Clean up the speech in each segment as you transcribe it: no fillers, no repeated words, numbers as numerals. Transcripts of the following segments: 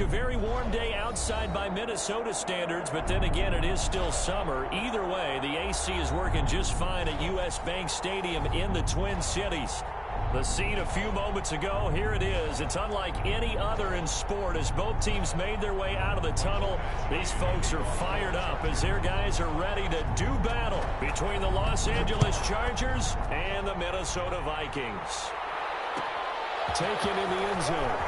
A very warm day outside by Minnesota standards, but then again, it is still summer. Either way, the AC is working just fine at U.S. Bank Stadium in the Twin Cities. The scene a few moments ago, here it is. It's unlike any other in sport as both teams made their way out of the tunnel. These folks are fired up as their guys are ready to do battle between the Los Angeles Chargers and the Minnesota Vikings. Taken in the end zone.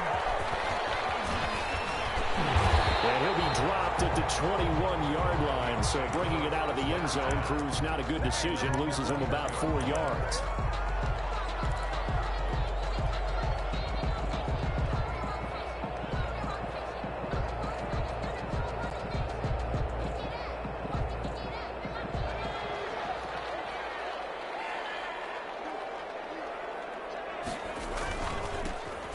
And he'll be dropped at the 21-yard line. So bringing it out of the end zone proves not a good decision. Loses him about 4 yards.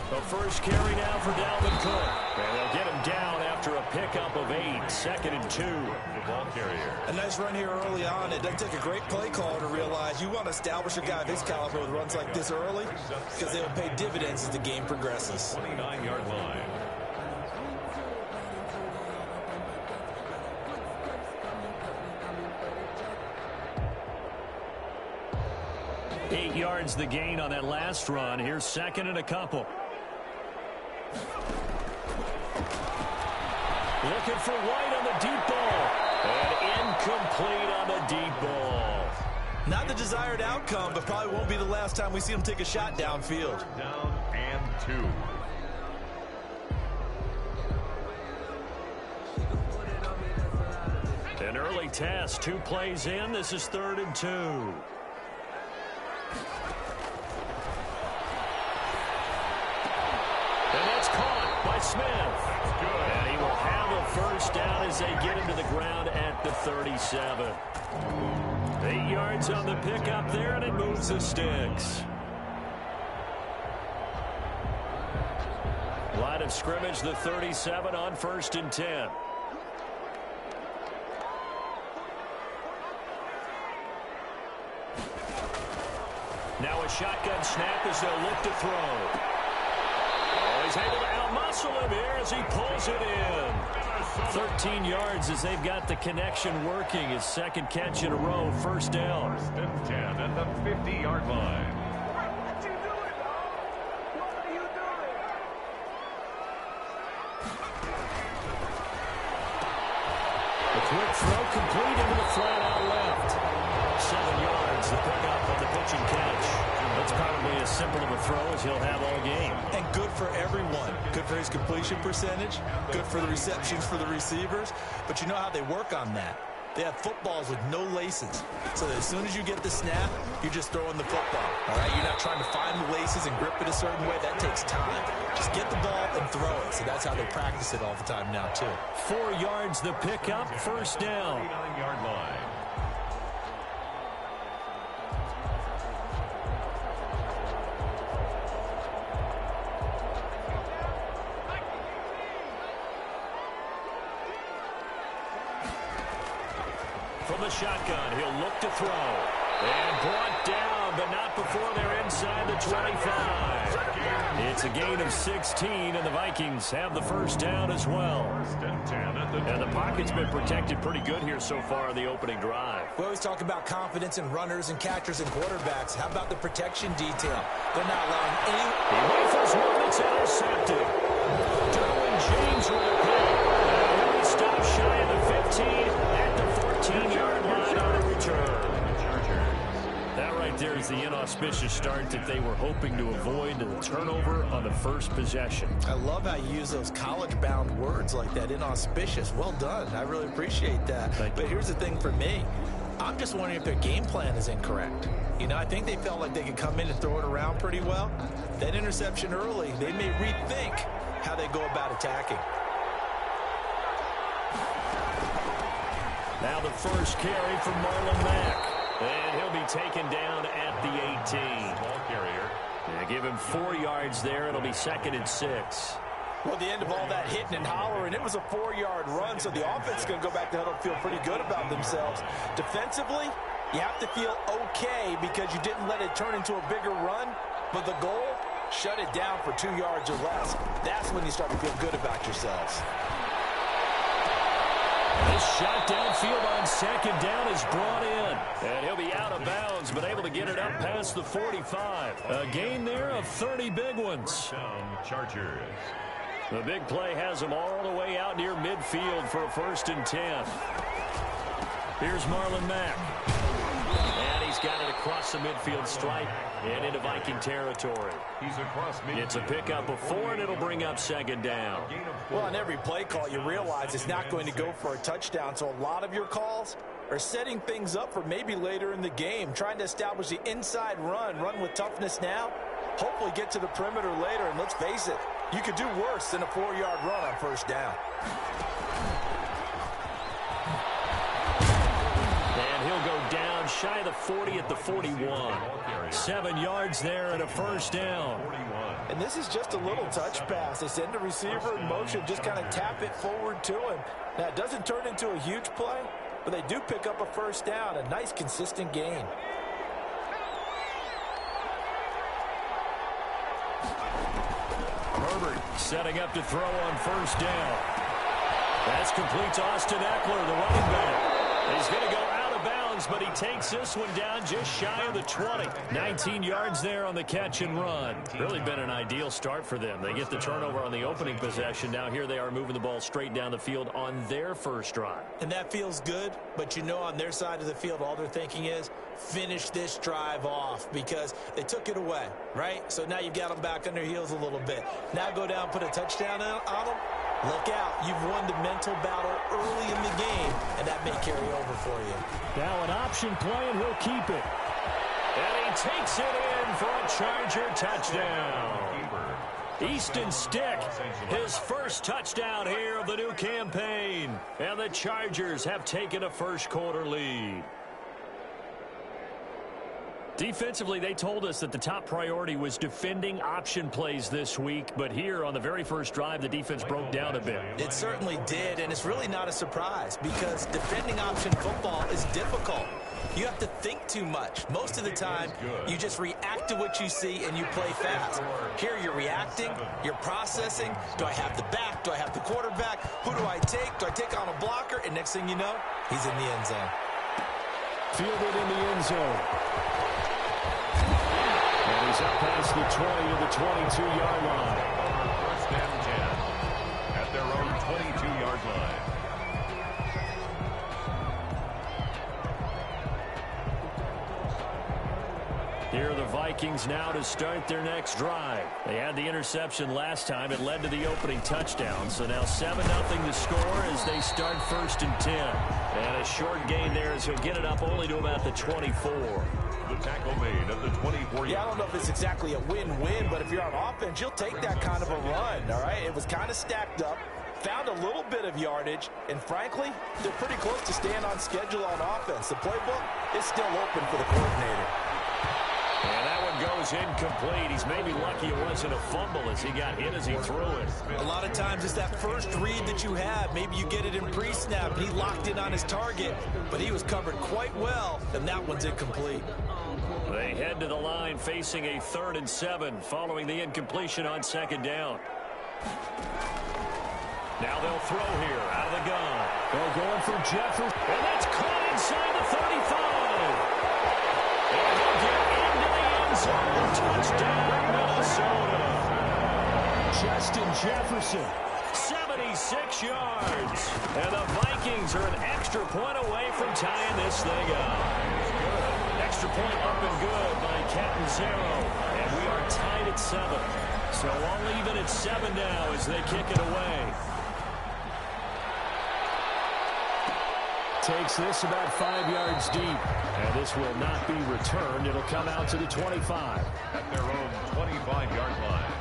The first carry now for Dalvin Cook. And they'll get him down after a pickup of 8. 2nd and 2. The ball carrier. A nice run here early on. It doesn't take a great play call to realize you want to establish a guy of his caliber with runs like this early because they will pay dividends as the game progresses. 29-yard line. Eight yards the gain on that last run. Here's 2nd and a couple. Looking for White on the deep ball. And incomplete on the deep ball. Not the desired outcome, but probably won't be the last time we see him take a shot downfield. Down and 2. An early test. 2 plays in. This is 3rd and 2. And that's caught by Smith. And he will have a first down as they get him to the ground at the 37. 8 yards on the pickup there, and it moves the sticks. Line of scrimmage, the 37 on 1st and 10. Now a shotgun snap as they'll look to throw. He's able to outmuscle him here as he pulls it in. 13 yards as they've got the connection working. His 2nd catch in a row. First down. 1st and 10 at the 50-yard line. What you doing, dog? What are you doing? The quick throw complete into the flat out left. 7 yards. The pickup on the pitch and catch. That's probably as simple of a throw as he'll have all game. And good for everyone. Good for his completion percentage. Good for the receptions for the receivers. But you know how they work on that. They have footballs with no laces. So that as soon as you get the snap, you're just throwing the football. All right? You're not trying to find the laces and grip it a certain way. That takes time. Just get the ball and throw it. So that's how they practice it all the time now, too. 4 yards the pickup. First down. 39-yard line. From the shotgun, he'll look to throw. And brought down, but not before they're inside the 25. It's a gain of 16, and the Vikings have the first down as well. And the pocket's been protected pretty good here so far in the opening drive. We always talk about confidence in runners and catchers and quarterbacks. How about the protection detail? They're not allowing any... He rifles one that's intercepted. Derwin James with a pick. And he stops shy of the 15 at the 14-yard line on a return. That right there is the inauspicious start that they were hoping to avoid, the turnover on the first possession. I love how you use those college-bound words like that, inauspicious. Well done. I really appreciate that. But here's the thing for me. I'm just wondering if their game plan is incorrect. You know, I think they felt like they could come in and throw it around pretty well. That interception early, they may rethink how they go about attacking. Now the first carry from Marlon Mack. And he'll be taken down at the 18. Ball carrier. Yeah, give him 4 yards there. It'll be 2nd and 6. Well, the end of all that hitting and hollering, it was a 4-yard run, so the offense is going to go back to huddle and feel pretty good about themselves. Defensively, you have to feel okay because you didn't let it turn into a bigger run, but the goal Shut it down for 2 yards or less. That's when you start to feel good about yourselves. This shot downfield on second down is brought in. And he'll be out of bounds, but able to get it up past the 45. A gain there of 30 big ones. Chargers. The big play has them all the way out near midfield for a 1st and 10. Here's Marlon Mack. And he's got it across the midfield stripe and into Viking territory. He's across midfield. It's a pickup of 4, and it'll bring up 2nd down. Well, on every play call, you realize it's not going to go for a touchdown, so a lot of your calls are setting things up for maybe later in the game, trying to establish the inside run with toughness now, hopefully get to the perimeter later, and let's face it, you could do worse than a 4-yard run on 1st down. And he'll go down shy of the 40 at the 41. 7 yards there and a 1st down. And this is just a little touch pass. They send the receiver in motion, just kind of tap it forward to him. Now, it doesn't turn into a huge play, but they do pick up a 1st down, a nice, consistent gain. Herbert setting up to throw on 1st down. That's complete to Austin Eckler, the running back. He's going to go out of bounds, but he takes this one down just shy of the 20. 19 yards there on the catch and run. Really been an ideal start for them. They get the turnover on the opening possession. Now here they are moving the ball straight down the field on their 1st drive. And that feels good, but you know on their side of the field, all they're thinking is finish this drive off because they took it away, right? So now you've got them back on their heels a little bit. Now go down, put a touchdown on them. Look out. You've won the mental battle early in the game, and that may carry over for you. Now an option play, and he'll keep it. And he takes it in for a Charger touchdown. Easton Stick, his 1st touchdown here of the new campaign. And the Chargers have taken a 1st quarter lead. Defensively, they told us that the top priority was defending option plays this week, but here on the very 1st drive, the defense broke down a bit. It certainly did, and it's really not a surprise because defending option football is difficult. You have to think too much. Most of the time, you just react to what you see and you play fast. Here you're reacting, you're processing. Do I have the back? Do I have the quarterback? Who do I take? Do I take on a blocker? And next thing you know, he's in the end zone. Fielded in the end zone. And he's up past the 20 to the 22-yard line. 1st and 10 at their own 22-yard line. Here are the Vikings now to start their next drive. They had the interception last time. It led to the opening touchdown. So now 7-0 to score as they start 1st and 10. And a short gain there as he'll get it up only to about the 24. The tackle made at the 24. Yeah, I don't know if it's exactly a win-win, but if you're on offense, you'll take that kind of a run, all right? It was kind of stacked up, found a little bit of yardage, and frankly, they're pretty close to staying on schedule on offense. The playbook is still open for the coordinator. And that one goes incomplete. He's maybe lucky it wasn't a fumble as he got hit as he threw it. A lot of times it's that first read that you have. Maybe you get it in pre-snap, and he locked in on his target, but he was covered quite well, and that one's incomplete. They head to the line facing a 3rd and 7 following the incompletion on 2nd down. Now they'll throw here out of the gun. They're going for Jefferson. And that's caught inside the 35. And he'll get into the end zone. Touchdown, Minnesota. Justin Jefferson, 76 yards. And the Vikings are an extra point away from tying this thing up. Extra point up and good by Catanzaro. And we are tied at 7. So all even at 7 now as they kick it away. Takes this about 5 yards deep. And this will not be returned. It'll come out to the 25. At their own 25-yard line.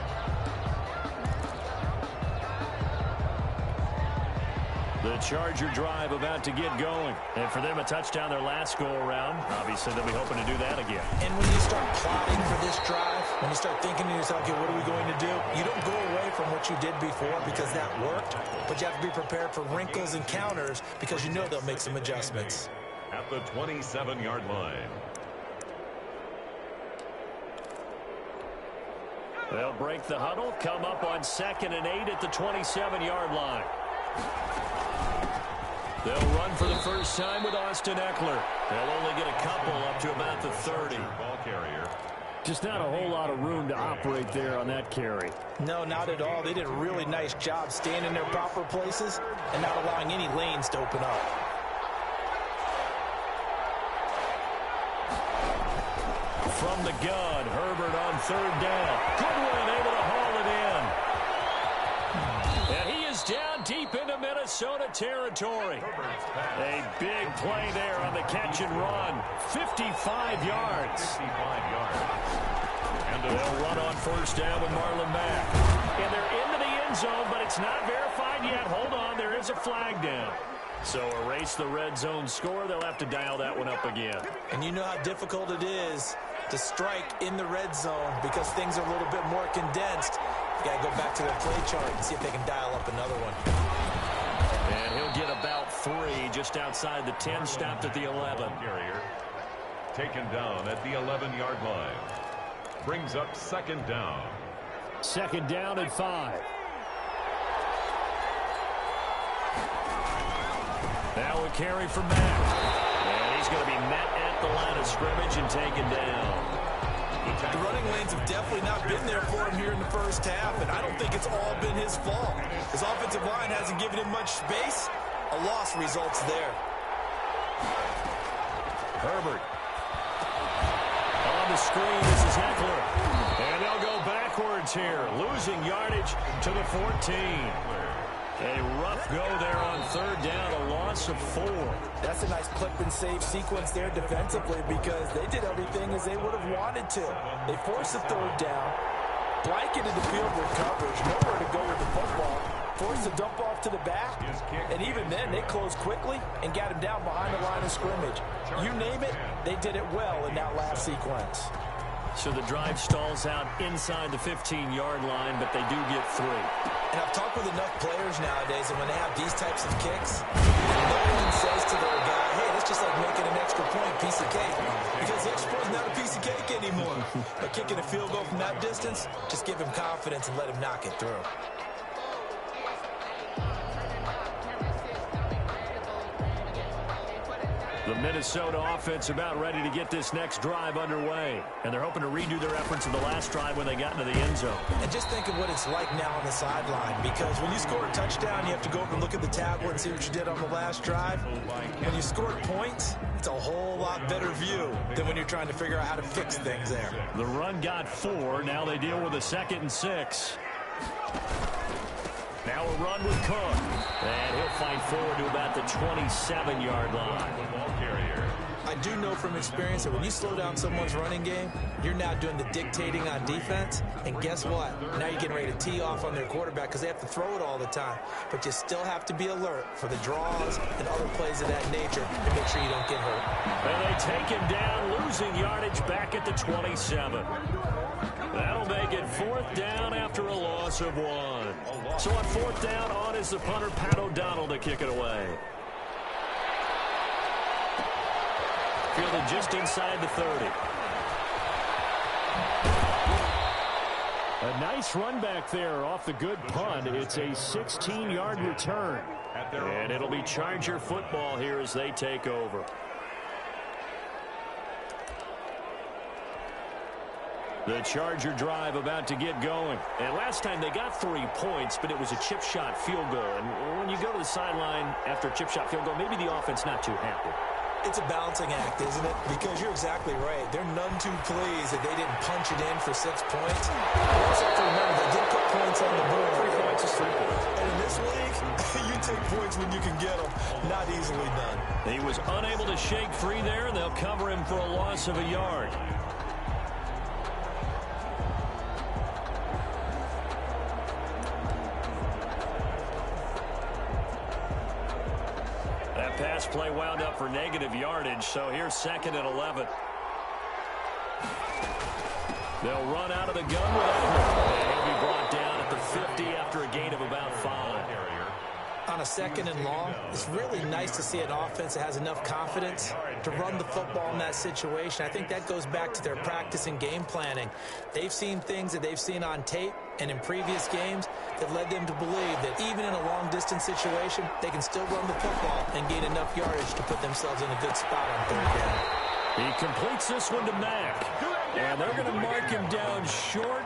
The Charger drive about to get going. And for them, a touchdown their last go-around. Obviously, they'll be hoping to do that again. And when you start plotting for this drive, when you start thinking to yourself, okay, what are we going to do? You don't go away from what you did before because that worked, but you have to be prepared for wrinkles and counters because you know they'll make some adjustments. At the 27-yard line. They'll break the huddle, come up on 2nd and 8 at the 27-yard line. They'll run for the first time with Austin Eckler. They'll only get a couple up to about the 30. Ball carrier. Just not a whole lot of room to operate there on that carry. No, not at all. They did a really nice job staying in their proper places and not allowing any lanes to open up. From the gun, Herbert on 3rd down. Goodwin able to haul it in. And he is down deep into Minnesota territory. A big play there on the catch and run. 55 yards. 55 yards. And they'll run on 1st down with Marlon Mack. And they're into the end zone, but it's not verified yet. Hold on, there is a flag down. So erase the red zone score. They'll have to dial that one up again. And you know how difficult it is to strike in the red zone because things are a little bit more condensed. You got to go back to their play chart and see if they can dial up another one. And he'll get about 3 just outside the 10, stopped at the 11. Carrier taken down at the 11-yard line. Brings up 2nd down. 2nd down and 5. Now a carry for Mack. And he's going to be met at the line of scrimmage and taken down. The running lanes have definitely not been there for him here in the first half, and I don't think it's all been his fault. His offensive line hasn't given him much space. A loss results there. Herbert. On the screen, this is Eckler. And they'll go backwards here, losing yardage to the 14. A rough go there on 3rd down, a loss of 4. That's a nice clip and save sequence there defensively because they did everything as they would have wanted to. They forced the 3rd down, blanketed the field with coverage, nowhere to go with the football, forced the dump off to the back, and even then they closed quickly and got him down behind the line of scrimmage. You name it, they did it well in that last sequence. So the drive stalls out inside the 15-yard line, but they do get 3. And I've talked with enough players nowadays, and when they have these types of kicks, no one says to their guy, hey, that's just like making an extra point, piece of cake. Because the extra point is not a piece of cake anymore. But kicking a field goal from that distance, just give him confidence and let him knock it through. The Minnesota offense about ready to get this next drive underway. And they're hoping to redo their efforts in the last drive when they got into the end zone. And just think of what it's like now on the sideline. Because when you score a touchdown, you have to go over and look at the tablet and see what you did on the last drive. When you scored points, it's a whole lot better view than when you're trying to figure out how to fix things there. The run got 4. Now they deal with a 2nd and 6. Now a run with Cook. And he'll fight forward to about the 27-yard line. I do know from experience that when you slow down someone's running game, you're now doing the dictating on defense. And guess what? Now you're getting ready to tee off on their quarterback because they have to throw it all the time. But you still have to be alert for the draws and other plays of that nature to make sure you don't get hurt. And they take him down, losing yardage back at the 27. That'll make it 4th down after a loss of 1. So on 4th down, on is the punter, Pat O'Donnell, to kick it away. Fielded just inside the 30. A nice run back there off the good punt. It's a 16-yard return. And it'll be Charger football here as they take over. The Charger drive about to get going. And last time they got 3 points, but it was a chip shot field goal. And when you go to the sideline after a chip shot field goal, maybe the offense not too happy. It's a balancing act, isn't it? Because you're exactly right. They're none too pleased that they didn't punch it in for 6 points. You also have to remember they did put points on the board. 3 points is 3 points. And in this league, you take points when you can get them. Not easily done. He was unable to shake free there, and they'll cover him for a loss of a yard. Pass play wound up for negative yardage, so here's 2nd and 11. They'll run out of the gun with Eckler. And he'll be brought down at the 50 after a gain of about 5. on a 2nd and long, it's really nice to see an offense that has enough confidence to run the football in that situation. I think that goes back to their practice and game planning. They've seen things that they've seen on tape and in previous games that led them to believe that even in a long-distance situation, they can still run the football and gain enough yardage to put themselves in a good spot on 3rd down. He completes this one to Mack. And they're going to mark him down short,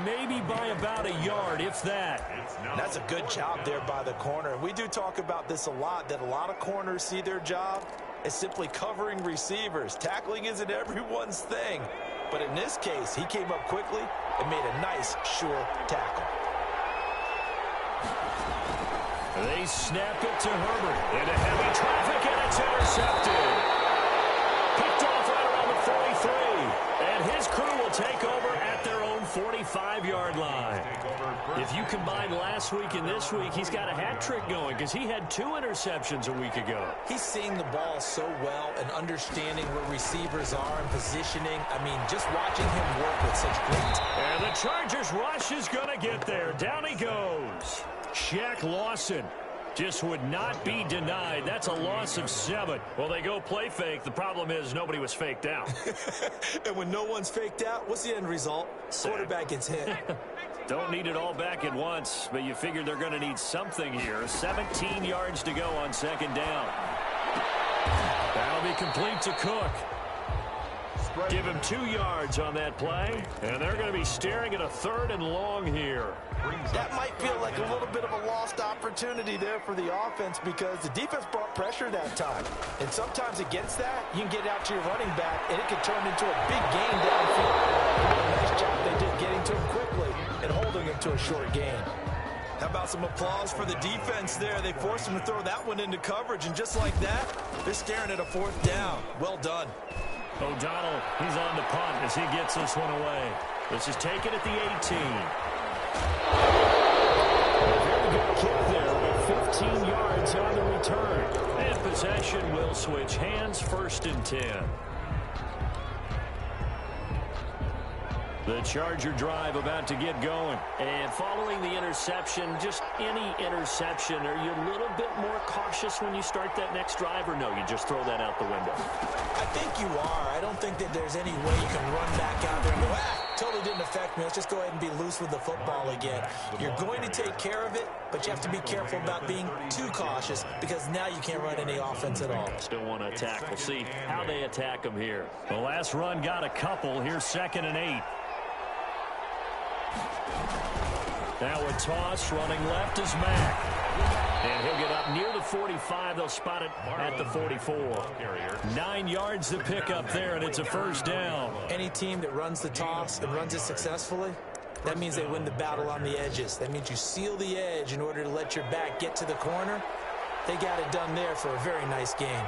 maybe by about a yard, if that. That's a good job there by the corner. We do talk about this a lot, that a lot of corners see their job as simply covering receivers. Tackling isn't everyone's thing. But in this case, he came up quickly and made a nice, sure tackle. They snap it to Herbert. Into heavy traffic, and it's intercepted. Picked off right around the 43. And his crew will take over at their own 45-yard line. If you combine last week and this week, he's got a hat trick going because he had 2 interceptions a week ago. He's seeing the ball so well and understanding where receivers are and positioning. I mean, just watching him work with such great. And the Chargers rush is going to get there. Down he goes. Shaq Lawson just would not be denied. That's a loss of 7. Well, they go play fake. The problem is nobody was faked out. And when no one's faked out, what's the end result? Quarterback gets hit. Don't need it all back at once, but you figure they're going to need something here. 17 yards to go on 2nd down. That'll be complete to Cook. Give him 2 yards on that play, and they're going to be staring at a 3rd and long here. That might feel like a little bit of a lost opportunity there for the offense because the defense brought pressure that time. And sometimes against that, you can get out to your running back, and it can turn into a big gain downfield. What a nice job they did getting to him quickly and holding him to a short gain. How about some applause for the defense there? They forced him to throw that one into coverage, and just like that, they're staring at a 4th down. Well done. O'Donnell, he's on the punt as he gets this one away. This is taken at the 18. A very good kick there, but 15 yards on the return. And possession will switch hands, 1st and 10. The Charger drive about to get going. And following the interception, just any interception, are you a little bit more cautious when you start that next drive, or no, you just throw that out the window? I think you are. I don't think that there's any way you can run back out there and go, totally didn't affect me. Let's just go ahead and be loose with the football again. You're going to take care of it, but you have to be careful about being too cautious because now you can't run any offense at all. Still want to attack. We'll see how they attack them here. The last run got a couple. Here's 2nd and 8. Now a toss, running left is Mack. And he'll get up near the 45. They'll spot it at the 44. 9 yards to pick up there, and it's a 1st down. Any team that runs the toss and runs it successfully, that means they win the battle on the edges. That means you seal the edge in order to let your back get to the corner. They got it done there for a very nice game.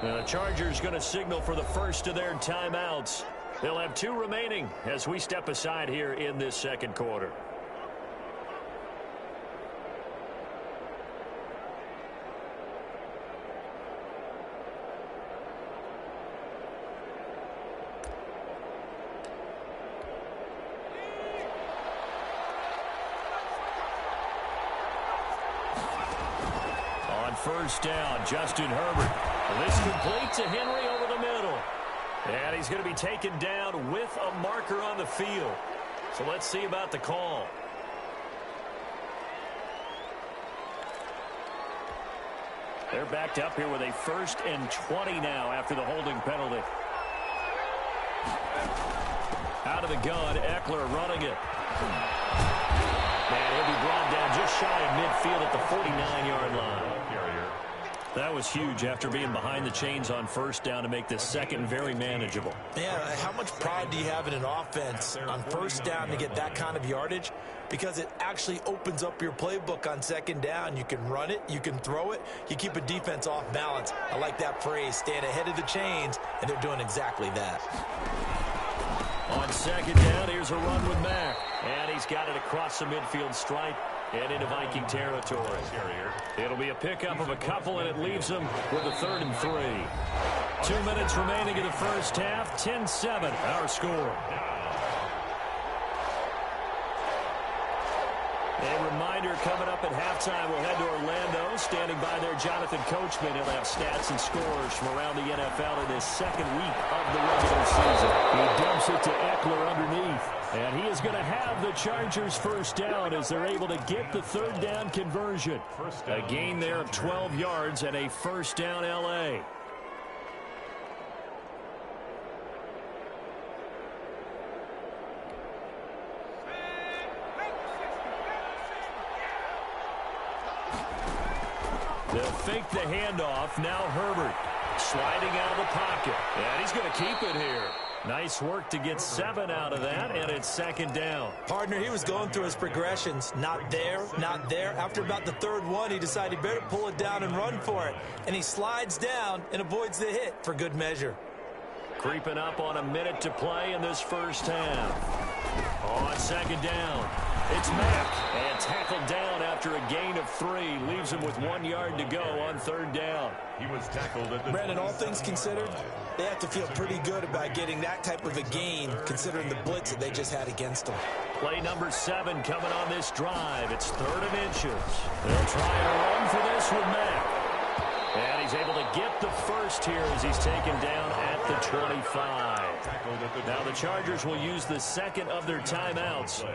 The Chargers going to signal for the first of their timeouts. They'll have 2 remaining as we step aside here in this 2nd quarter. On 1st down, Justin Herbert. This complete to Henry over the middle. And he's going to be taken down with a marker on the field. So let's see about the call. They're backed up here with a 1st and 20 now after the holding penalty. Out of the gun, Eckler running it. And he'll be brought down just shy of midfield at the 49-yard line. That was huge after being behind the chains on 1st down to make this 2nd very manageable. Yeah, how much pride do you have in an offense on 1st down to get that kind of yardage? Because it actually opens up your playbook on 2nd down. You can run it, you can throw it, you keep a defense off balance. I like that phrase, stand ahead of the chains, and they're doing exactly that. On second down, here's a run with Mack. And he's got it across the midfield stripe and into Viking territory. It'll be a pickup of a couple, and it leaves them with a 3rd and 3. 2 minutes remaining in the first half. 10-7, our score. A reminder coming up at halftime, we'll head to Orlando. Standing by there, Jonathan Coachman. He'll have stats and scores from around the NFL in his second week of the regular season. He dumps it to Eckler underneath. And he is going to have the Chargers first down as they're able to get the 3rd down conversion. A gain there of 12 yards and a first down L.A. They'll fake the handoff. Now Herbert sliding out of the pocket. And he's going to keep it here. Nice work to get 7 out of that, and it's 2nd down. Partner, he was going through his progressions. Not there, not there. After about the 3rd one, he decided he better pull it down and run for it. And he slides down and avoids the hit for good measure. Creeping up on a minute to play in this first half. On 2nd down, it's Mack. And tackled down after a gain of 3. Leaves him with 1 yard to go on 3rd down. He was tackled at the Brandon, all things considered, they have to feel pretty good about getting that type of a gain, considering the blitz that they just had against them. Play number 7 coming on this drive. It's 3rd and inches. They'll try and run for this with Mack. And he's able to get the first here as he's taken down at the 25. Now the Chargers will use the 2nd of their timeouts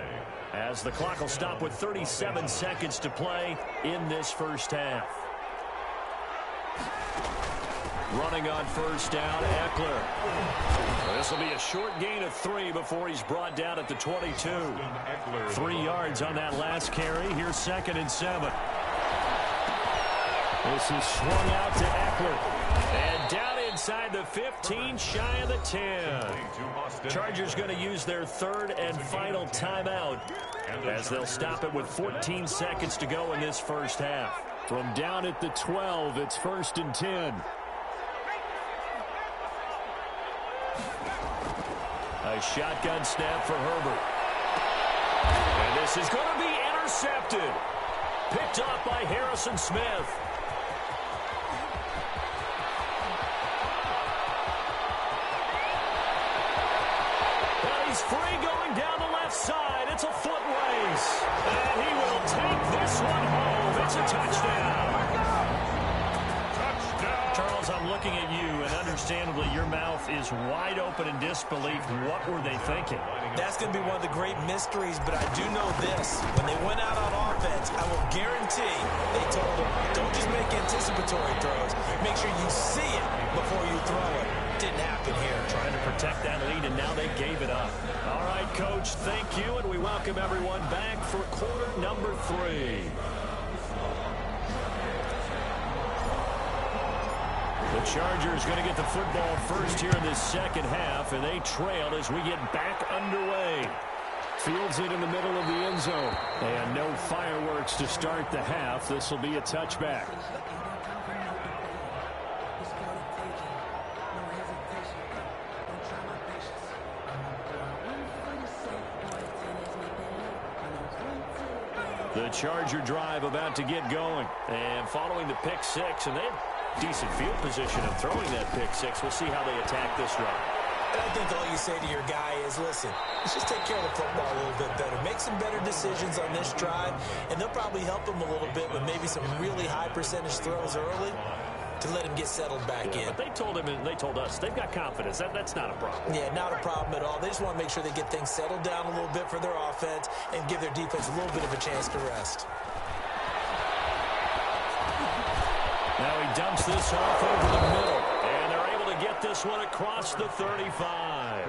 as the clock will stop with 37 seconds to play in this first half. Running on first down, Eckler. This will be a short gain of 3 before he's brought down at the 22. 3 yards on that last carry. Here's 2nd and 7. This is swung out to Eckler. And down inside the 15, shy of the 10. Chargers going to use their 3rd and final timeout as they'll stop it with 14 seconds to go in this first half. From down at the 12, it's 1st and 10. A shotgun snap for Herbert. And this is going to be intercepted. Picked up by Harrison Smith. And he's free going down the left side. It's a foot race. And he will take this one home. It's a touchdown. Charles, I'm looking at you, and understandably, your mouth is wide open in disbelief. What were they thinking? That's going to be one of the great mysteries, but I do know this. When they went out on offense, I will guarantee they told them, don't just make anticipatory throws. Make sure you see it before you throw it. Didn't happen here. Trying to protect that lead, and now they gave it up. All right, Coach, thank you, and we welcome everyone back for quarter number 3. The Chargers going to get the football first here in this second half, and they trail as we get back underway. Fields it in the middle of the end zone. And no fireworks to start the half. This will be a touchback. The Charger drive about to get going. And following the pick 6, and they have decent field position of throwing that pick 6. We'll see how they attack this drive. And I think all you say to your guy is, listen, let's just take care of the football a little bit better. Make some better decisions on this drive, and they'll probably help him a little bit with maybe some really high percentage throws early to let him get settled back in. But they told him and they told us they've got confidence. That's not a problem. Yeah, not a problem at all. They just want to make sure they get things settled down a little bit for their offense and give their defense a little bit of a chance to rest. Now he dumps this off over the middle, and they're able to get this one across the 35.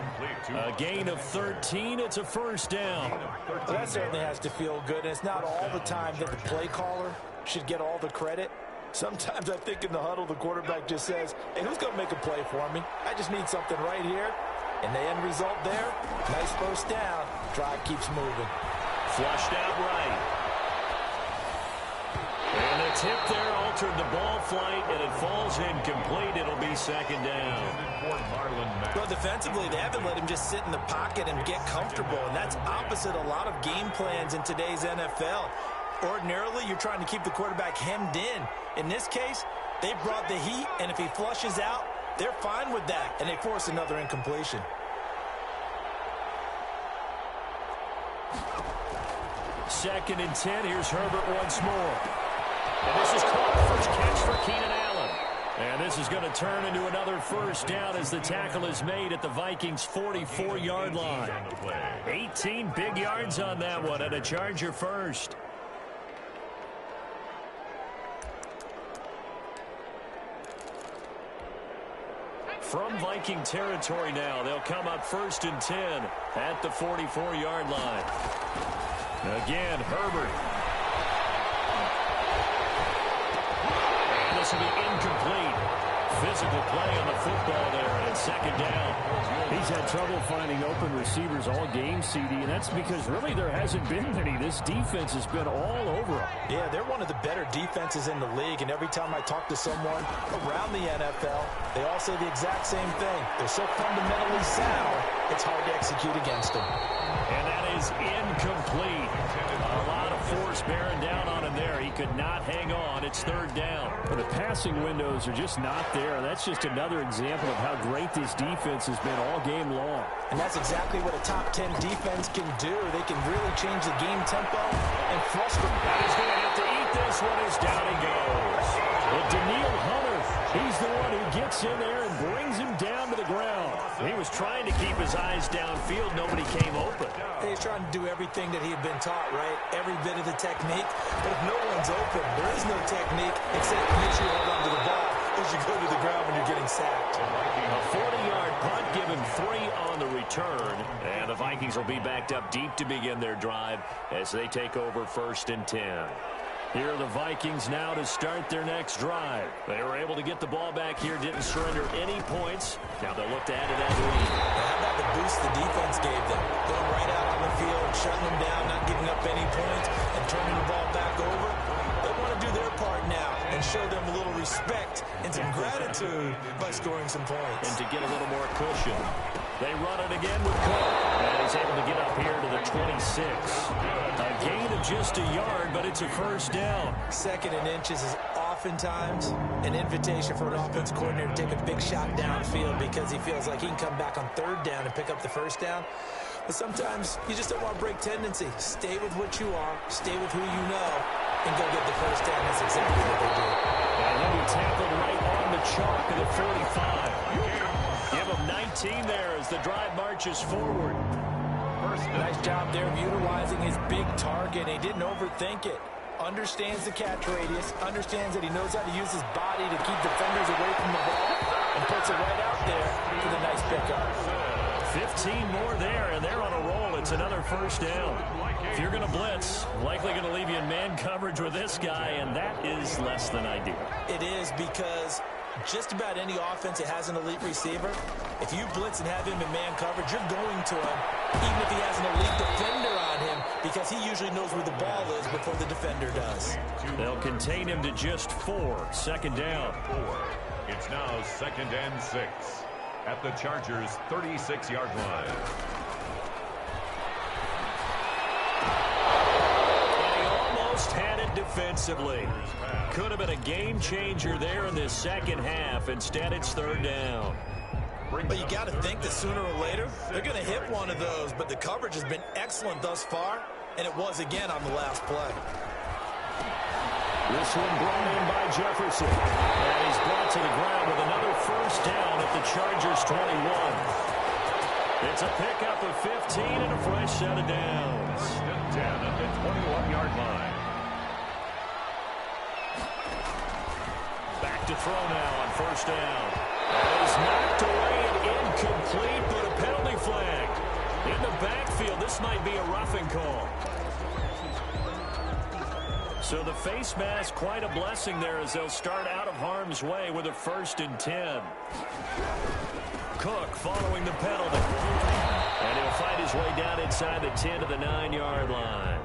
A gain of 13. It's a first down. Well, that certainly has to feel good, and it's not all the time that the play caller should get all the credit. Sometimes I think in the huddle, the quarterback just says, hey, who's going to make a play for me? I just need something right here. And the end result there, nice first down. Drive keeps moving. Flushed out right. And they a tip there altered the ball flight, and it falls incomplete. It'll be second down. Well, defensively, they haven't let him just sit in the pocket and get comfortable, and that's opposite a lot of game plans in today's NFL. Ordinarily, you're trying to keep the quarterback hemmed in. In this case, they brought the heat, and if he flushes out, they're fine with that, and they force another incompletion. Second and 10. Here's Herbert once more. And this is caught. First catch for Keenan Allen. And this is going to turn into another first down as the tackle is made at the Vikings' 44-yard line. 18 big yards on that one, and a Charger first. From Viking territory now, they'll come up first and 10 at the 44-yard line. Again, Herbert. And this will be incomplete. Physical play on the football there, and it's second down. He's had trouble finding open receivers all game, CD, and that's because really there hasn't been many. This defense has been all over him. Yeah, they're one of the better defenses in the league, and every time I talk to someone around the NFL, they all say the exact same thing. They're so fundamentally sound, it's hard to execute against them. And that is incomplete. A lot of force bearing down on him there. He could not hang on. It's third down. But the passing windows are just not there. That's just another example of how great this defense has been all game long. And that's exactly what a top 10 defense can do. They can really change the game tempo and frustrate. He's going to have to eat this one as down he goes. Well, Daniil Hunter, he's the one who gets in there and brings him down to the ground. He was trying to keep his eyes downfield. Nobody came open. He's trying to do everything that he had been taught, right? Every bit of the technique. But if no one's open, there is no technique except make sure you hold on to the ball as you go to the ground when you're getting sacked. A 40-yard punt, given 3 on the return. And the Vikings will be backed up deep to begin their drive as they take over first and 10. Here are the Vikings now to start their next drive. They were able to get the ball back here, didn't surrender any points. Now they'll look to add to that lead. How about the boost the defense gave them? Going right out on the field, shutting them down, not giving up any points, and turning the ball back over. They want to do their part now and show them a little respect and some gratitude by scoring some points. And to get a little more cushion. They run it again with Cook. And he's able to get up here to the 26. A gain of just a yard, but it's a first down. Second and inches is oftentimes an invitation for an offense coordinator to take a big shot downfield because he feels like he can come back on third down and pick up the first down. But sometimes you just don't want to break tendency. Stay with what you are, stay with who you know, and go get the first down. That's exactly what they do. And he'll be tackled right on the chalk of the 45. Give him 19 there as the drive marches forward. Nice job there of utilizing his big target. He didn't overthink it. Understands the catch radius. Understands that he knows how to use his body to keep defenders away from the ball. And puts it right out there for the nice pickup. 15 more there, and they're on a roll. It's another first down. If you're going to blitz, likely going to leave you in man coverage with this guy, and that is less than ideal. It is because just about any offense that has an elite receiver, if you blitz and have him in man coverage, you're going to him, even if he has an elite defender on him, because he usually knows where the ball is before the defender does. They'll contain him to just 4. Second down. It's now second and 6 at the Chargers' 36-yard line. Had it defensively. Could have been a game changer there in this second half. Instead, it's third down. But you got to think that sooner or later, they're going to hit one of those. But the coverage has been excellent thus far, and it was again on the last play. This one brought in by Jefferson. And he's brought to the ground with another first down at the Chargers' 21. It's a pickup of 15 and a fresh set of downs. 10 at the 21-yard line. Back to throw now on first down. That is knocked away and incomplete, but a penalty flag. In the backfield, this might be a roughing call. So the face mask, quite a blessing there as they'll start out of harm's way with a first and 10. Cook following the penalty. And he'll find his way down inside the 10 to the 9-yard line.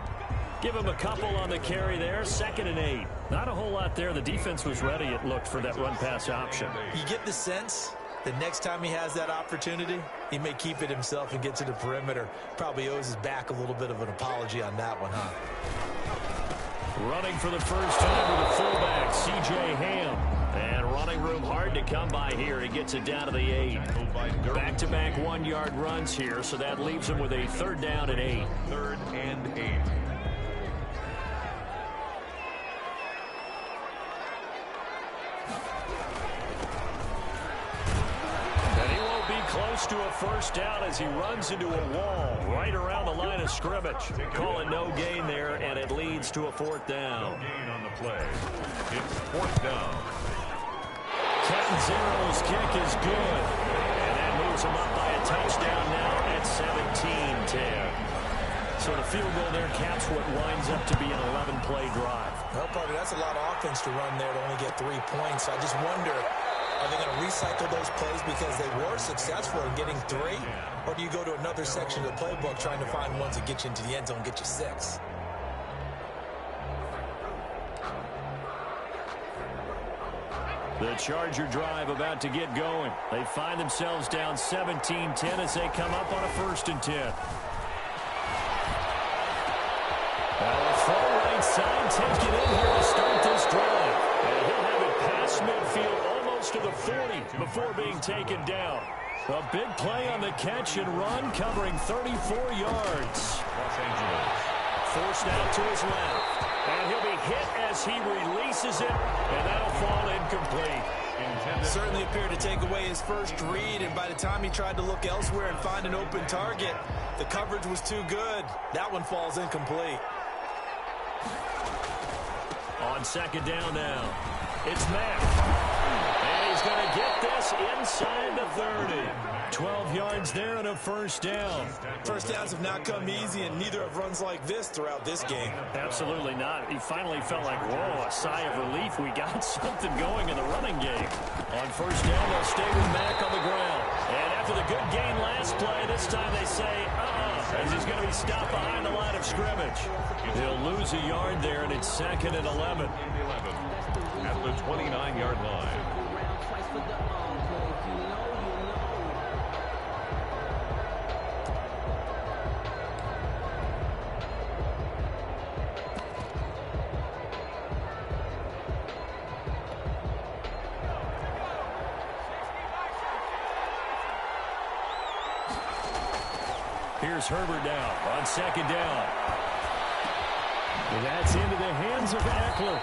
Give him a couple on the carry there. 2nd and 8. Not a whole lot there. The defense was ready, it looked, for that run-pass option. You get the sense that next time he has that opportunity, he may keep it himself and get to the perimeter. Probably owes his back a little bit of an apology on that one, huh? Running for the first time with a fullback, C.J. Ham. And running room hard to come by here. He gets it down to the 8. Back-to-back 1-yard runs here, so that leaves him with a 3rd down and 8. 3rd and 8. And he won't be close to a first down as he runs into a wall right around the line of scrimmage. Calling no gain there, and it leads to a 4th down. No gain on the play. It's 4th down. Catanzaro's kick is good. And that moves him up by a touchdown now at 17-10. So the field goal there caps what winds up to be an 11-play drive. Well, Parker, that's a lot of offense to run there to only get 3 points. I just wonder, are they going to recycle those plays because they were successful in getting 3? Or do you go to another section of the playbook trying to find ones that get you into the end zone and get you 6? The Charger drive about to get going. They find themselves down 17-10 as they come up on a 1st and 10. Now a full right side taken in here to start this drive. And he'll have it past midfield almost to the 40 before being taken down. A big play on the catch and run covering 34 yards. Los Angeles. Forced out to his left. And he'll be hit as he releases it, and that'll fall incomplete. Certainly appeared to take away his first read, and by the time he tried to look elsewhere and find an open target, the coverage was too good. That one falls incomplete. On 2nd down now, it's Mack. And he's going to get this inside the 30. 12 yards there and a 1st down. First downs have not come easy, and neither have runs like this throughout this game. Absolutely not. He finally felt like, whoa, a sigh of relief. We got something going in the running game. On 1st down, they'll stay with Mack on the ground. And after the good gain last play, this time they say, as he's going to be stopped behind the line of scrimmage. He'll lose a yard there, and it's 2nd and 11. At the 29-yard line. Here's Herbert now on 2nd down. And that's into the hands of Eckler.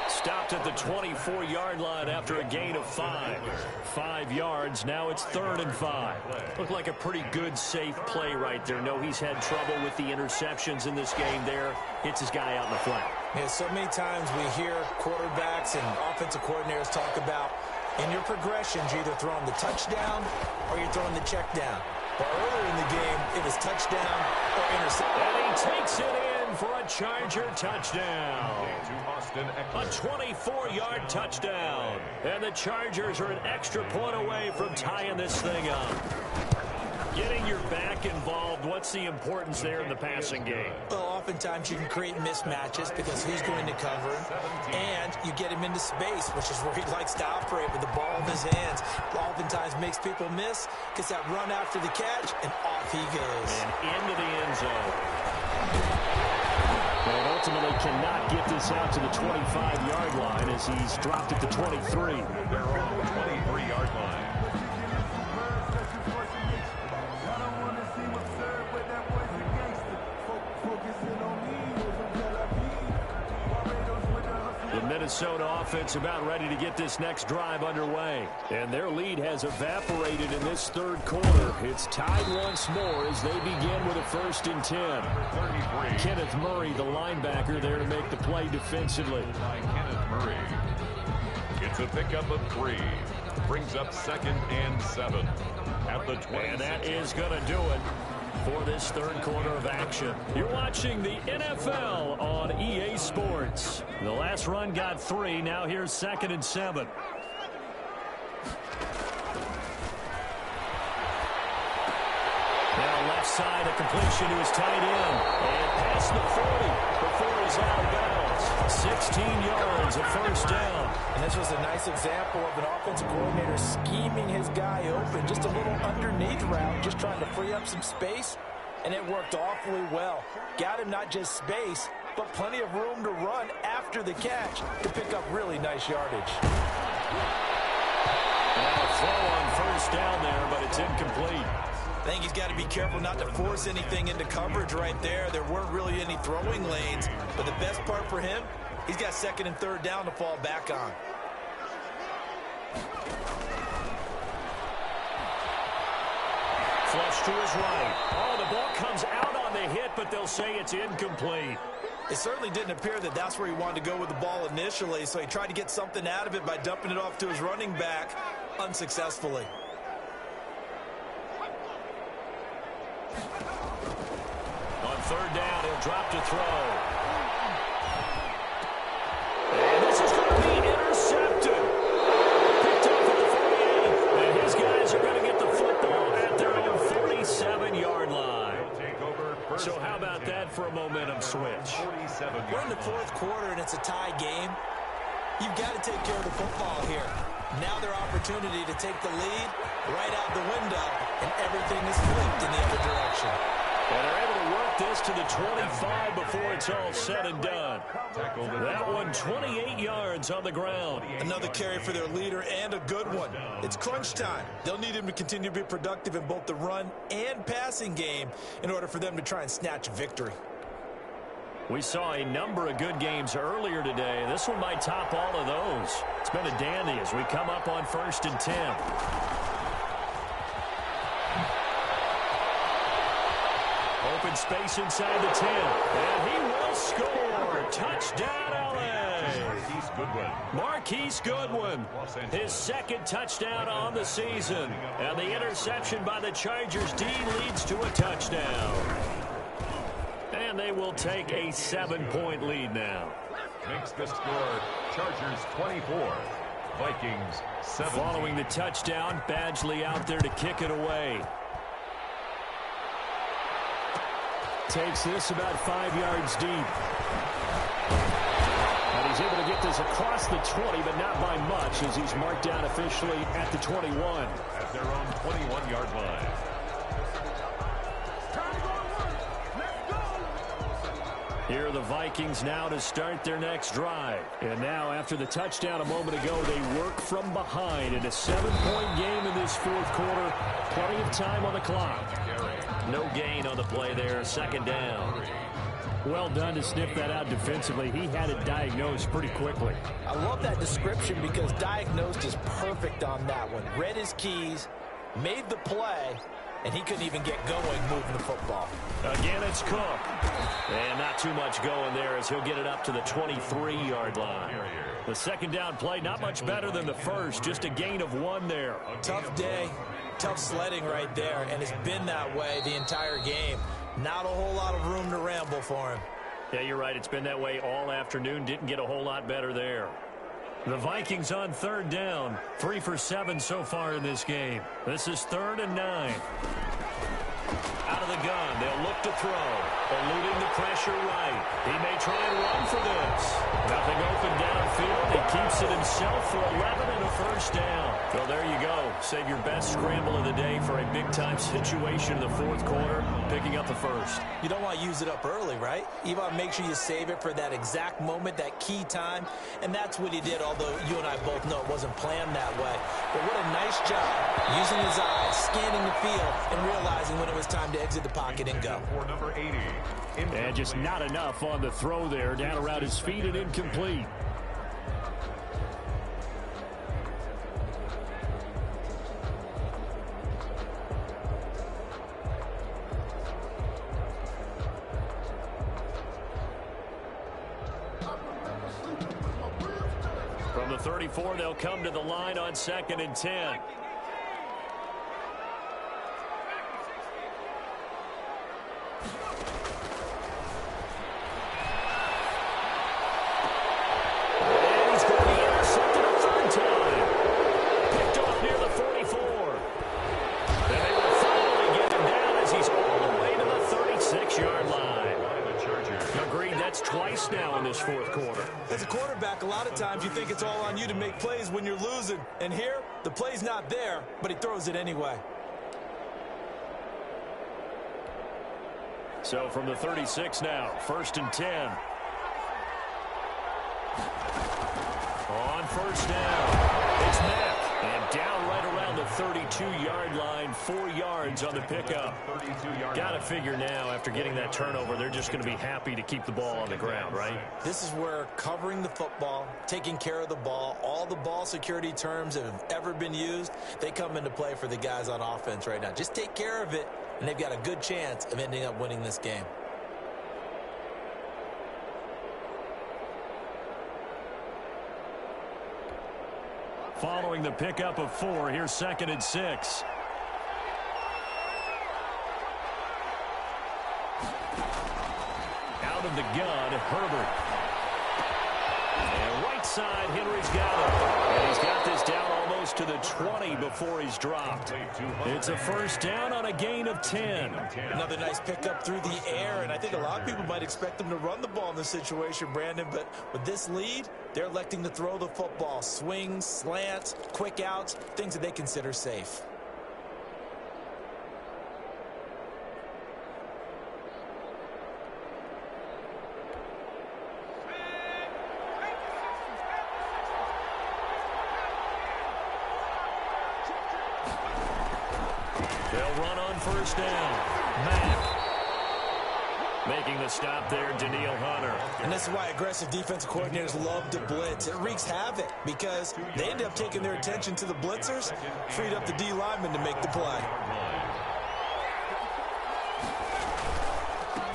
Stopped at the 24-yard line after a gain of 5. 5 yards. Now it's 3rd and 5. Looked like a pretty good, safe play right there. No, he's had trouble with the interceptions in this game there. Hits his guy out in the flat. Yeah, so many times we hear quarterbacks and offensive coordinators talk about in your progressions, you're either throwing the touchdown or you're throwing the check down. But earlier in the game, it was touchdown or interception. And he takes it in for a Charger touchdown. A 24-yard touchdown. And the Chargers are an extra point away from tying this thing up. Getting your back involved, what's the importance there in the passing game? Well, oftentimes you can create mismatches because who's going to cover him, and you get him into space, which is where he likes to operate with the ball in his hands. Oftentimes makes people miss, gets that run after the catch, and off he goes. And into the end zone. And ultimately cannot get this out to the 25-yard line as he's dropped at the 23. They're on the 23-yard line. The Minnesota offense about ready to get this next drive underway. And their lead has evaporated in this 3rd quarter. It's tied once more as they begin with a 1st and 10. 33. Kenneth Murray, the linebacker, there to make the play defensively. By Kenneth Murray. It's a pickup of 3. Brings up 2nd and 7. At the 20. And that is going to do it for this 3rd quarter of action. You're watching the NFL on EA Sports. The last run got 3. Now here's 2nd and 7. Now left side, a completion to his tight end. And past the 40 before is out of bounds. 16 yards, a first down. And this was a nice example of an offensive coordinator scheming his guy open. Just a little underneath route, just trying to free up some space. And it worked awfully well. Got him not just space, but plenty of room to run after the catch to pick up really nice yardage. And a throw on first down there, but it's incomplete. I think he's got to be careful not to force anything into coverage right there. There weren't really any throwing lanes, but the best part for him, he's got second and third down to fall back on. Flush to his right. Oh, the ball comes out on the hit, but they'll say it's incomplete. It certainly didn't appear that that's where he wanted to go with the ball initially, so he tried to get something out of it by dumping it off to his running back unsuccessfully. On third down, he'll drop to throw. And this is going to be intercepted. Picked up at the 48. And his guys are going to get the football at their own 47-yard line. So how about that for a momentum switch? We're in the fourth quarter, and it's a tie game. You've got to take care of the football here. Now their opportunity to take the lead right out the window, and everything is flipped in the other direction. And they're able to work this to the 25 before it's all said and done. That one, 28 yards on the ground. Another carry for their leader and a good one. It's crunch time. They'll need him to continue to be productive in both the run and passing game in order for them to try and snatch a victory. We saw a number of good games earlier today. This one might top all of those. It's been a dandy as we come up on 1st and 10. Open space inside the 10. And he will score. Touchdown, L.A. Marquise Goodwin. His second touchdown on the season. And the interception by the Chargers D leads to a touchdown. And they will take a 7-point lead now. Makes the score Chargers 24, Vikings 7. Following the touchdown, Badgley out there to kick it away. Takes this about 5 yards deep. And he's able to get this across the 20, but not by much as he's marked down officially at the 21. At their own 21-yard line. Here are the Vikings now to start their next drive. And now, after the touchdown a moment ago, they work from behind in a 7-point game in this fourth quarter. Plenty of time on the clock. No gain on the play there. Second down. Well done to sniff that out defensively. He had it diagnosed pretty quickly. I love that description because diagnosed is perfect on that one. Read his keys, made the play, and he couldn't even get going moving the football. Again, it's Cook. And not too much going there as he'll get it up to the 23-yard line. The second down play, not much better than the first, just a gain of 1 there. Tough day, tough sledding right there, and it's been that way the entire game. Not a whole lot of room to ramble for him. Yeah, you're right. It's been that way all afternoon. Didn't get a whole lot better there. The Vikings on third down. 3 for 7 so far in this game. This is 3rd and 9. Out of the gun. They'll look to throw. Eluding the pressure right. He may try and run for this. Nothing open downfield. He keeps it himself for 11 and a first down. Well, there you go. Save your best scramble of the day for a big-time situation in the fourth quarter, picking up the first. You don't want to use it up early, right? You want to make sure you save it for that exact moment, that key time, and that's what he did, although you and I both know it wasn't planned that way. But what a nice job using his eyes, scanning the field, and realizing when it was time to exit the pocket and go. For number 80. And just not enough on the throw there. Down around his feet and incomplete. From the 34, they'll come to the line on 2nd and 10. Twice now lot of times you think it's all on you to make plays when you're losing. And here, the play's not there, but he throws it anyway. So from the 36 now, 1st and 10. On first down, it's Mack. And down right around the 32-yard line, 4 yards on the pickup. Got to figure now, after getting that turnover, they're just going to be happy to keep the ball on the ground, right? This is where covering the football, taking care of the ball, all the ball security terms that have ever been used, they come into play for the guys on offense right now. Just take care of it, and they've got a good chance of ending up winning this game. Following the pickup of 4, here's 2nd and 6. Out of the gun, Herbert. And right side, Henry's got it. And he's got this down almost to the 20 before he's dropped. It's a first down on a gain of 10. Another nice pickup through the air, and I think a lot of people might expect them to run the ball in this situation, Brandon, but with this lead, they're electing to throw the football. Swings, slants, quick outs, things that they consider safe. They'll run on first down. Mack. Making the stop there, Danielle Hunter. And this is why aggressive defensive coordinators love to blitz. It wreaks havoc because they end up taking their attention to the blitzers, freed up the D lineman to make the play.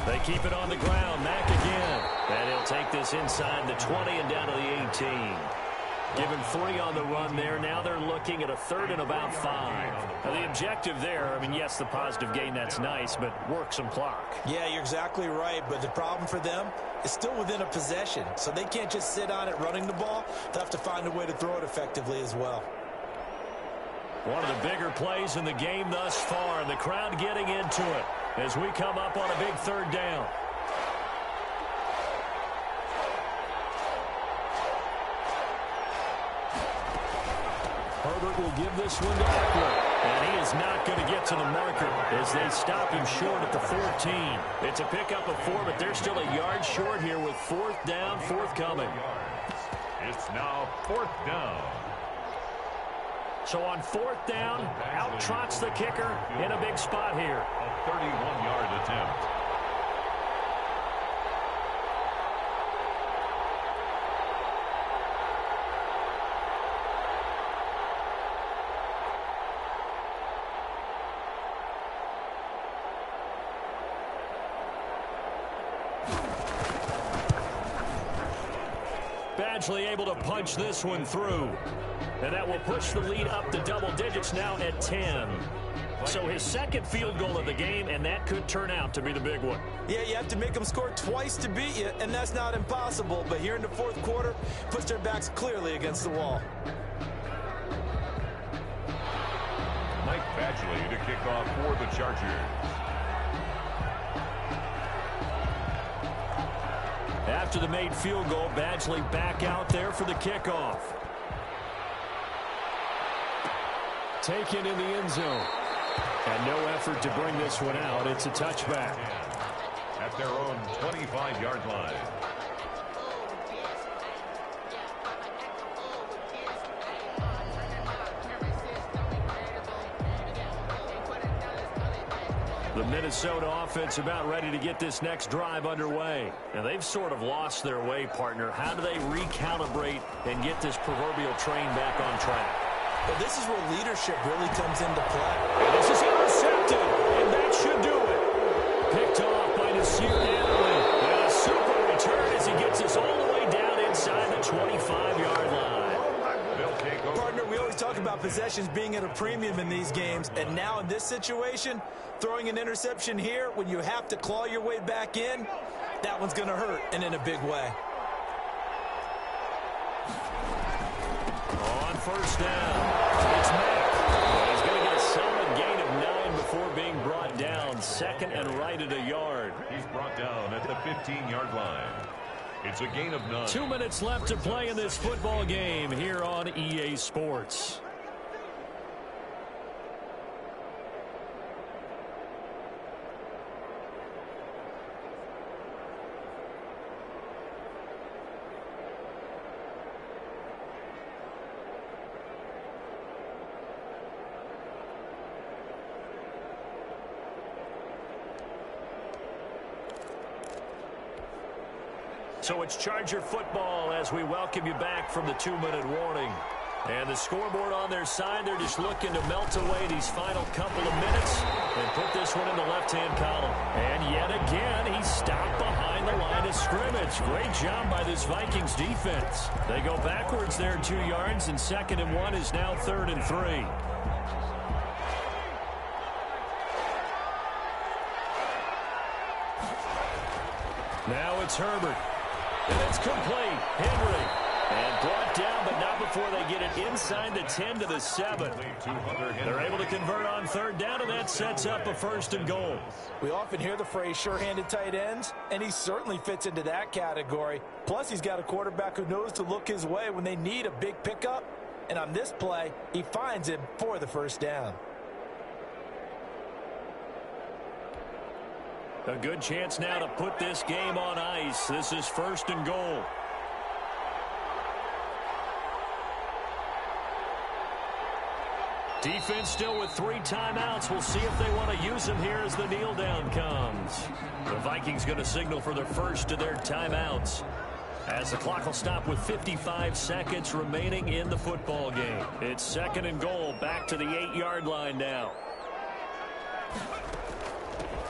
They keep it on the ground. Mack again. And he'll take this inside the 20 and down to the 18. Give him 3 on the run there. Now they're looking at a 3rd and about 5. Now the objective there, I mean, yes, the positive gain, that's nice, but work some clock. Yeah, you're exactly right, but the problem for them is still within a possession, so they can't just sit on it running the ball. They'll have to find a way to throw it effectively as well. One of the bigger plays in the game thus far, and the crowd getting into it as we come up on a big 3rd down. Herbert will give this one to Eckler. And he is not going to get to the marker as they stop him short at the 14. It's a pickup of 4, but they're still a yard short here with 4th down, forthcoming. It's now 4th down. So on 4th down, out trots the kicker in a big spot here. A 31-yard attempt. Badgley able to punch this one through. And that will push the lead up to double digits now at 10. So his 2nd field goal of the game, and that could turn out to be the big one. Yeah, you have to make them score twice to beat you, and that's not impossible. But here in the 4th quarter, puts their backs clearly against the wall. Mike Badgley to kick off for the Chargers. After the made field goal, Badgley back out there for the kickoff. Taken in the end zone. And no effort to bring this one out. It's a touchback. At their own 25-yard line. The Minnesota offense about ready to get this next drive underway. Now, they've sort of lost their way, partner. How do they recalibrate and get this proverbial train back on track? But this is where leadership really comes into play. And this is intercepted, and that should do it. Picked off by Nasir Adderley. And a super return as he gets us all the way down inside the 25-yard line. Partner, we always talk about possessions being at a premium in these games, and now in this situation, throwing an interception here when you have to claw your way back in, that one's going to hurt, and in a big way. On first down, it's Mack. He's going to get a solid gain of 9 before being brought down. 2nd and right at a yard. He's brought down at the 15-yard line. It's a gain of 9. 2 minutes left to play in this football game here on EA Sports. So it's Charger football as we welcome you back from the 2-minute warning. And the scoreboard on their side, they're just looking to melt away these final couple of minutes and put this one in the left-hand column. And yet again, he stopped behind the line of scrimmage. Great job by this Vikings defense. They go backwards there 2 yards, and 2nd and 1 is now 3rd and 3. Now it's Herbert. And it's complete. Henry. And brought down, but not before they get it inside the 10 to the 7. They're able to convert on 3rd down, and that sets up a 1st and goal. We often hear the phrase sure-handed tight ends, and he certainly fits into that category. Plus, he's got a quarterback who knows to look his way when they need a big pickup. And on this play, he finds him for the 1st down. A good chance now to put this game on ice. This is 1st and goal. Defense still with 3 timeouts. We'll see if they want to use them here as the kneel down comes. The Vikings going to signal for their first of their timeouts, as the clock will stop with 55 seconds remaining in the football game. It's 2nd and goal, back to the 8-yard line now.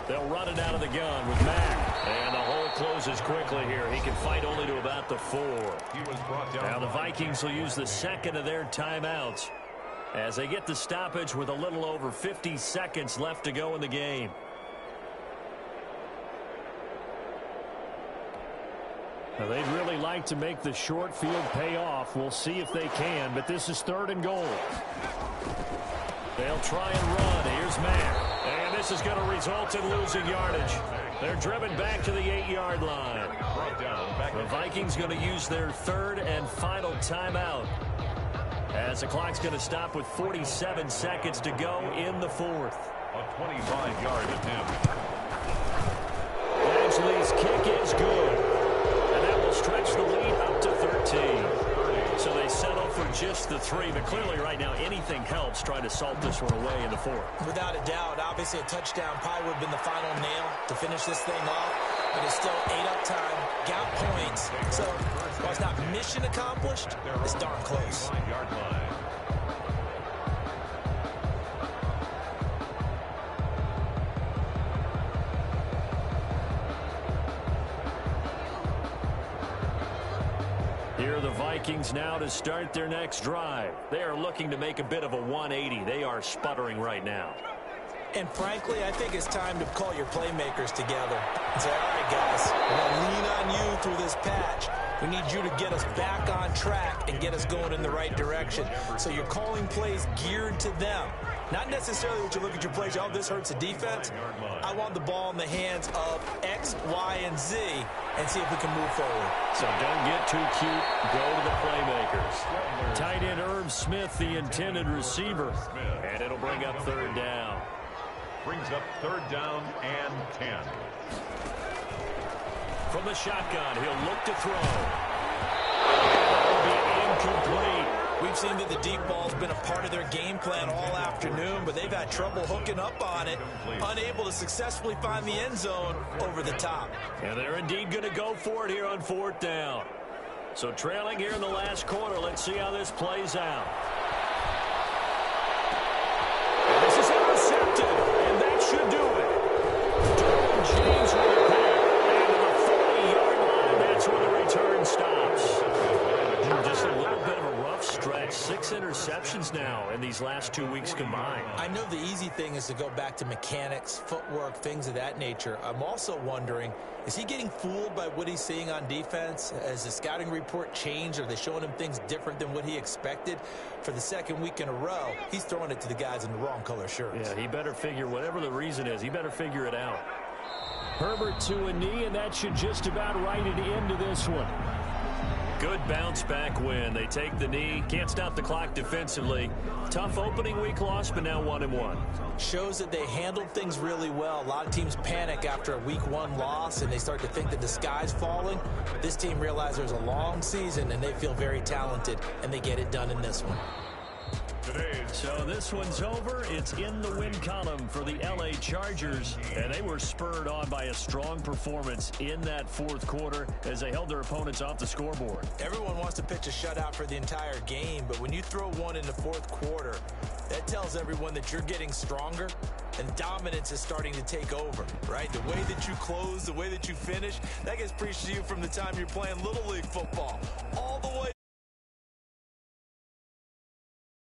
They'll run it out of the gun with Mack. And the hole closes quickly here. He can fight only to about the 4. Now the Vikings will use the 2nd of their timeouts as they get the stoppage with a little over 50 seconds left to go in the game. Now they'd really like to make the short field pay off. We'll see if they can, but this is 3rd and goal. They'll try and run. Here's Mack. And this is going to result in losing yardage. They're driven back to the 8-yard line. The Vikings going to use their 3rd and final timeout, as the clock's going to stop with 47 seconds to go in the 4th. A 25-yard attempt. Badgley's kick is good, and that will stretch the lead up to 13. So they settle for just the 3, but clearly right now anything helps trying to salt this one away in the 4th. Without a doubt, obviously a touchdown probably would have been the final nail to finish this thing off, but it's still 8 up time, got points. So while it's not mission accomplished, it's darn close. Here are the Vikings now to start their next drive. They are looking to make a bit of a 180. They are sputtering right now. And frankly, I think it's time to call your playmakers together and say, all right, guys, we're going to lean on you through this patch. We need you to get us back on track and get us going in the right direction. So you're calling plays geared to them. Not necessarily what you look at your plays, oh, this hurts the defense. I want the ball in the hands of X, Y, and Z and see if we can move forward. So don't get too cute. Go to the playmakers. Tight end Irv Smith, the intended receiver. And it'll bring up 3rd down. Brings up 3rd down and 10. From the shotgun, he'll look to throw. That'll be incomplete. We've seen that the deep ball's been a part of their game plan all afternoon, but they've had trouble hooking up on it, unable to successfully find the end zone over the top. And they're indeed going to go for it here on 4th down. So trailing here in the last quarter, let's see how this plays out. And this is intercepted, and that should do it. Derwin James with a pick, and to the 40-yard line, that's where the return stops. Just a little bit of a rough stretch. 6 interceptions now in these last 2 weeks combined. I know the easy thing is to go back to mechanics, footwork, things of that nature. I'm also wondering, is he getting fooled by what he's seeing on defense? Has the scouting report changed? Are they showing him things different than what he expected? For the 2nd week in a row, he's throwing it to the guys in the wrong color shirts. Yeah, he better figure, whatever the reason is, he better figure it out. Herbert to a knee, and that should just about write it into this one. Good bounce back win. They take the knee. Can't stop the clock defensively. Tough opening week loss, but now 1-1. Shows that they handled things really well. A lot of teams panic after a week 1 loss, and they start to think that the sky's falling. This team realizes there's a long season, and they feel very talented, and they get it done in this one. So this one's over. It's in the win column for the L.A. Chargers, and they were spurred on by a strong performance in that fourth quarter as they held their opponents off the scoreboard. Everyone wants to pitch a shutout for the entire game, but when you throw one in the fourth quarter, that tells everyone that you're getting stronger and dominance is starting to take over, right? The way that you close, the way that you finish, that gets preached to you from the time you're playing Little League football all the way